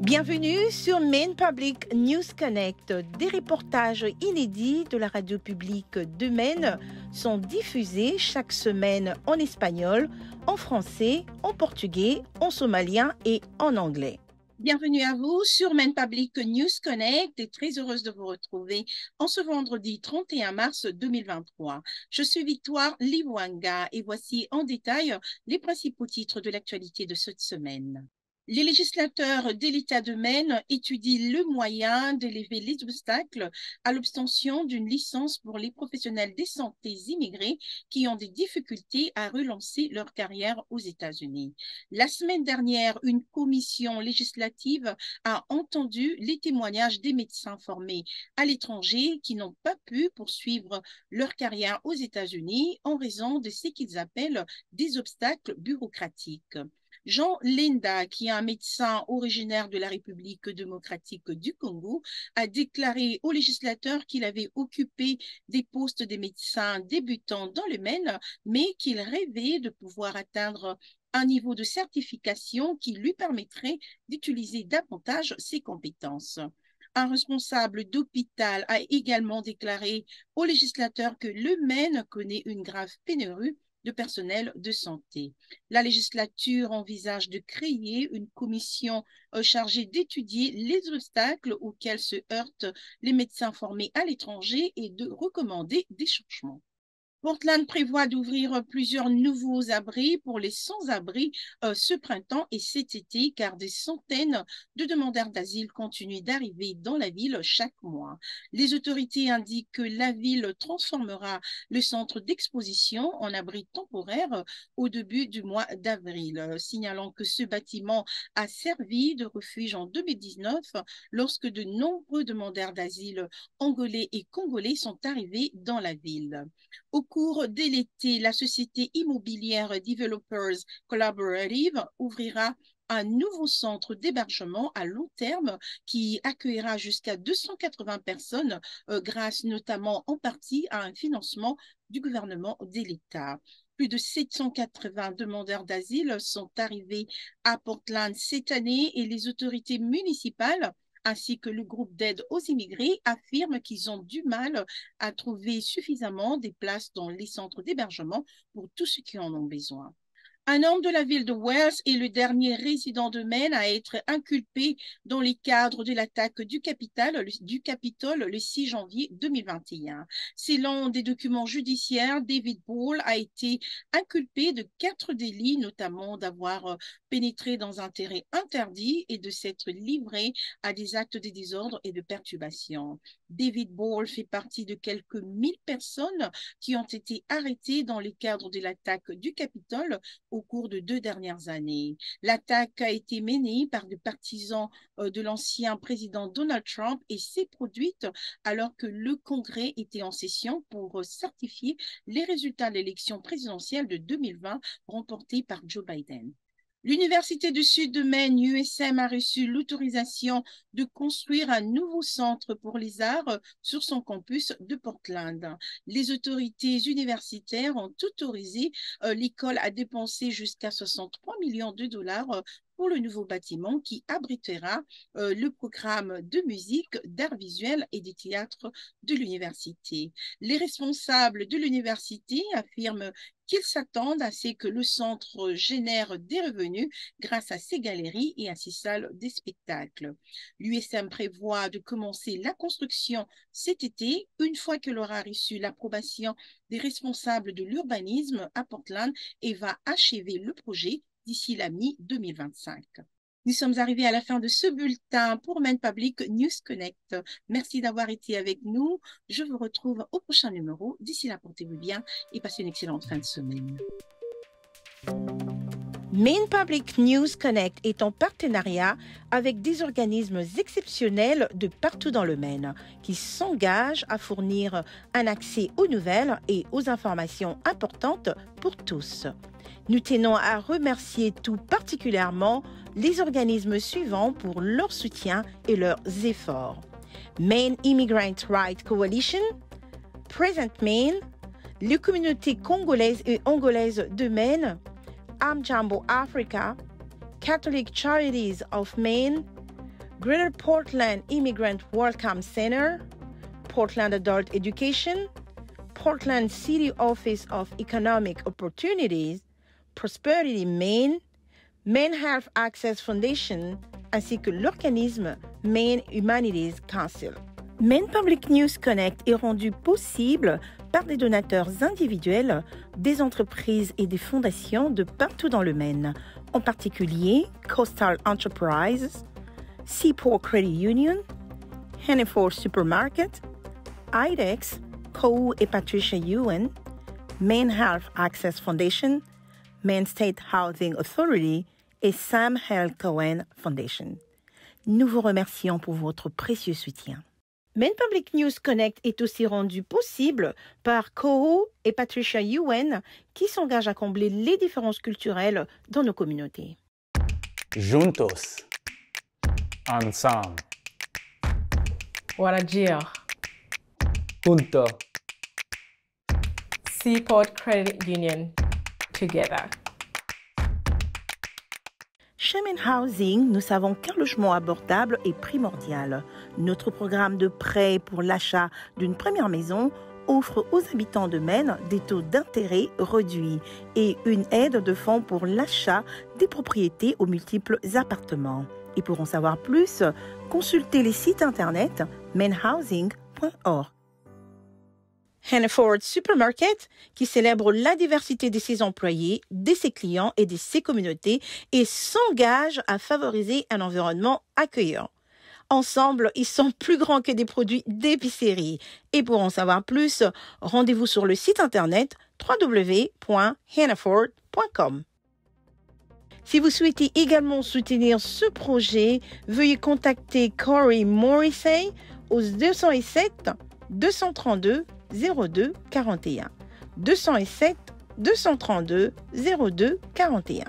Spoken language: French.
Bienvenue sur Maine Public News Connect. Des reportages inédits de la radio publique de Maine sont diffusés chaque semaine en espagnol, en français, en portugais, en somalien et en anglais. Bienvenue à vous sur Maine Public News Connect et très heureuse de vous retrouver en ce vendredi 31 mars 2023. Je suis Victoire Liwanga et voici en détail les principaux titres de l'actualité de cette semaine. Les législateurs de l'État de Maine étudient le moyen d'élever les obstacles à l'obtention d'une licence pour les professionnels de santé immigrés qui ont des difficultés à relancer leur carrière aux États-Unis. La semaine dernière, une commission législative a entendu les témoignages des médecins formés à l'étranger qui n'ont pas pu poursuivre leur carrière aux États-Unis en raison de ce qu'ils appellent des obstacles bureaucratiques. Jean Lenda, qui est un médecin originaire de la République démocratique du Congo, a déclaré aux législateurs qu'il avait occupé des postes de médecins débutants dans le Maine, mais qu'il rêvait de pouvoir atteindre un niveau de certification qui lui permettrait d'utiliser davantage ses compétences. Un responsable d'hôpital a également déclaré aux législateurs que le Maine connaît une grave pénurie de personnel de santé. La législature envisage de créer une commission chargée d'étudier les obstacles auxquels se heurtent les médecins formés à l'étranger et de recommander des changements. Portland prévoit d'ouvrir plusieurs nouveaux abris pour les sans-abri ce printemps et cet été, car des centaines de demandeurs d'asile continuent d'arriver dans la ville chaque mois. Les autorités indiquent que la ville transformera le centre d'exposition en abri temporaire au début du mois d'avril, signalant que ce bâtiment a servi de refuge en 2019 lorsque de nombreux demandeurs d'asile angolais et congolais sont arrivés dans la ville. Au cours de l'été, la société immobilière Developers Collaborative ouvrira un nouveau centre d'hébergement à long terme qui accueillera jusqu'à 280 personnes grâce notamment en partie à un financement du gouvernement de l'État. Plus de 780 demandeurs d'asile sont arrivés à Portland cette année et les autorités municipales ainsi que le groupe d'aide aux immigrés affirment qu'ils ont du mal à trouver suffisamment des places dans les centres d'hébergement pour tous ceux qui en ont besoin. Un homme de la ville de Wells est le dernier résident de Maine à être inculpé dans les cadres de l'attaque du Capitole le 6 janvier 2021. Selon des documents judiciaires, David Ball a été inculpé de 4 délits, notamment d'avoir pénétré dans un terrain interdit et de s'être livré à des actes de désordre et de perturbation. David Ball fait partie de quelques 1000 personnes qui ont été arrêtées dans les cadres de l'attaque du Capitole au cours de 2 dernières années. L'attaque a été menée par des partisans de l'ancien président Donald Trump et s'est produite alors que le Congrès était en session pour certifier les résultats de l'élection présidentielle de 2020 remportée par Joe Biden. L'Université du Sud de Maine, USM, a reçu l'autorisation de construire un nouveau centre pour les arts sur son campus de Portland. Les autorités universitaires ont autorisé l'école à dépenser jusqu'à 63 millions de dollars pour le nouveau bâtiment qui abritera le programme de musique, d'art visuel et de théâtre de l'université. Les responsables de l'université affirment qu'ils s'attendent à ce que le centre génère des revenus grâce à ses galeries et à ses salles de spectacle. L'USM prévoit de commencer la construction cet été, une fois qu'elle aura reçu l'approbation des responsables de l'urbanisme à Portland et va achever le projet d'ici la mi-2025. Nous sommes arrivés à la fin de ce bulletin pour Maine Public News Connect. Merci d'avoir été avec nous. Je vous retrouve au prochain numéro. D'ici là, portez-vous bien et passez une excellente fin de semaine. Maine Public News Connect est en partenariat avec des organismes exceptionnels de partout dans le Maine qui s'engagent à fournir un accès aux nouvelles et aux informations importantes pour tous. Nous tenons à remercier tout particulièrement les organismes suivants pour leur soutien et leurs efforts. Maine Immigrant Rights Coalition, Present Maine, les communautés congolaises et angolaises de Maine, Amjambo Africa, Catholic Charities of Maine, Greater Portland Immigrant Welcome Center, Portland Adult Education, Portland City Office of Economic Opportunities, Prosperity Maine, Maine Health Access Foundation, ainsi que l'organisme Maine Humanities Council. Maine Public News Connect est rendu possible par des donateurs individuels, des entreprises et des fondations de partout dans le Maine, en particulier Coastal Enterprises, Seaport Credit Union, Hannaford Supermarket, IDEX, Kohu et Patricia Ewan, Maine Health Access Foundation, Maine State Housing Authority et Sam L. Cohen Foundation. Nous vous remercions pour votre précieux soutien. Maine Public News Connect est aussi rendu possible par Kohu et Patricia Ewan qui s'engagent à combler les différences culturelles dans nos communautés. Juntos. Ensemble. Warajir. Junto. Seaport Credit Union. Together. Chez Maine Housing, nous savons qu'un logement abordable est primordial. Notre programme de prêt pour l'achat d'une première maison offre aux habitants de Maine des taux d'intérêt réduits et une aide de fonds pour l'achat des propriétés aux multiples appartements. Et pour en savoir plus, consultez les sites internet mainehousing.org. Hannaford Supermarket, qui célèbre la diversité de ses employés, de ses clients et de ses communautés et s'engage à favoriser un environnement accueillant. Ensemble, ils sont plus grands que des produits d'épicerie. Et pour en savoir plus, rendez-vous sur le site internet www.hannaford.com. Si vous souhaitez également soutenir ce projet, veuillez contacter Corey Morrissey au 207 232 02 41. 207 232 02 41.